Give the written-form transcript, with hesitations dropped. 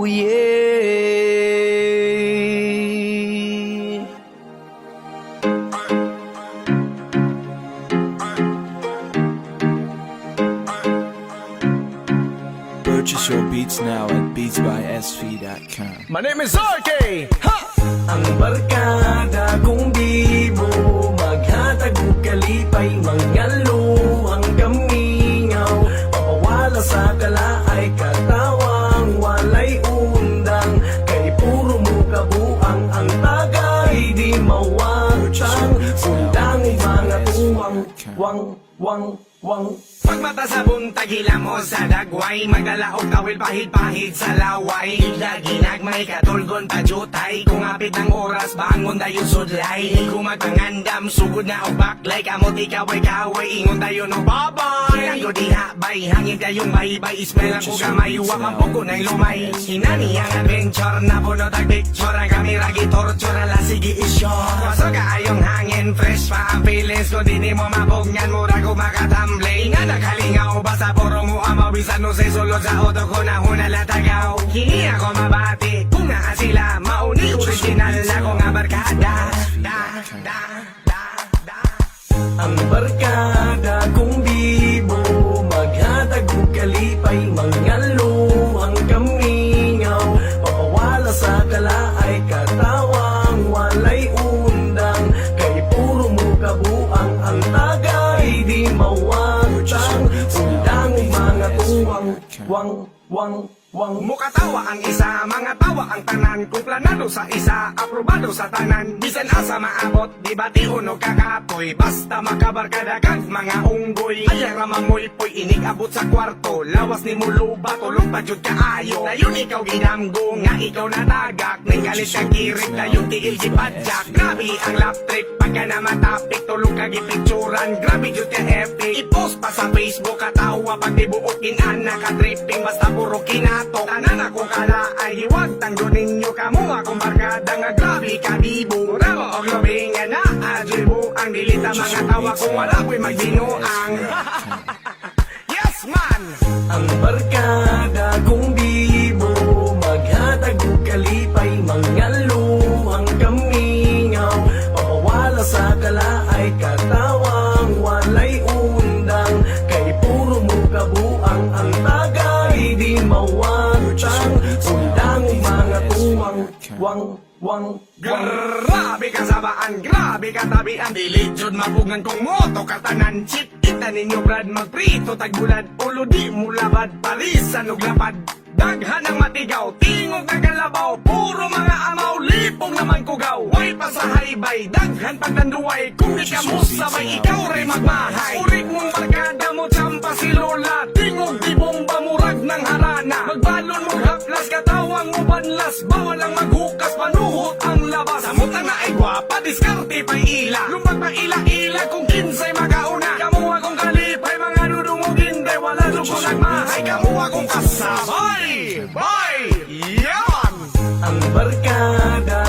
yeah. Purchase your beats now at beatsbysv.com. My name is RK! Ha! Ang barkada kong bibo, maghatag og kalipay, mangyalo ang kamingaw, mapawala sa kalaay, katawang walay undang, kay puro mo kabuang, ang tagay di mawatang, undang mga tuwang, wang. Pagmata sa buntag, hila mo sa dagway, magdalaog kawil pahid-pahid sa laway. Lagi nagmay katulgon pajutay, kung apit ng oras bangon dayo sudlay. Kung magpangandam sugod na o baklay, kamot ikaw ay kaway, ingon dayo no babay. Kinayo diha bay, hangin kayong baybay, ismail ang kugamay, huwag ang pugo ng lumay. Hinani ang adventure na puno tag picture, ang kamera gitorture, ala sige isyo. Kaso kaayong hangin, fresh pa ang feelings, kung di ni mo mabugnan, mura ko makatamblay. Nga nakalingaw, basta puro mo amaw, bisan no say sulod sa auto ko na hunalatagaw. Hindi ako mabati, kung naa sila, mauni original ako nga barkada. Ang barkada kong bibo, maghatag og kalipay, mangyalo ang kamingaw, mapawala sa kalaay, katawang walay undang, kay puro mo kabuang, ang tagay di mawatang, undang mga tuwang, wang. Mukatawa ang isa, mga tawa ang tanan. Kung planado sa isa, aprobado sa tanan. Bisan asa maabot, di ba ti unog kakapoy. Basta makabarkada kag mga unggoy. Ayang ramamoy po'y inig abot sa kwarto. Lawas ni muluba, tulog pa jud kaayo. Dayon ikaw ginamgo, nga ikaw natagak. Nang galit kag girik, dayon tiil gipadyak. Grabe ang lap trip, pagka na matapik. Tulog kag ipicturan, grabe jud ka epic. I-post pa sa Facebook, katawa pag di buok kinana ka tripping. Basta puro kinato, tanan akong kalaay. Hiwag tanggo ninyo kamo akong barkada nga grabe ka bibo. Mura mo og lobi nga na adribo. Ang dilita mga tawa kung wala ko'y magbinuang. Yes man! Ang barkada kong bibo, maghatag og kalipay, mangyalo ang kamingaw, mapawala sa kalaay, katawang walay undang, kay puro mo kabuang, ang tagay di mawatang, undang mga tuwang, wang. Grabe ka sabaan, grabe ka tabian. Dili jud mabugan kong moto katanan. Chit kita ninyo brad, magprito tagbulad. Ulo di mo labad, parisan ug lapad. Daghan ang matigaw, tingog na kalabaw. Puro mga amaw, lipong naman kugaw. Way pa sa haybay, daghan pagdanduay. Kung di ka mo sabay, ikaw ray magmahay. Urik mong barkada mo, tsampa si Lola. Tingog di bomba, murag ng harana. Magbalon mo haplas, katawang mo banlas. Bawal ang maghukas, panuhot ang labas. Samutang na ay gwapa, diskarte pa'y ila. Lumbag pa ila-ila kung kinsay magauna. Kamu akong kalipay, mga dudungog hindi. Wala lubong nagmahay, kamu akong kasabay. Bye! Yaman! Ang barkada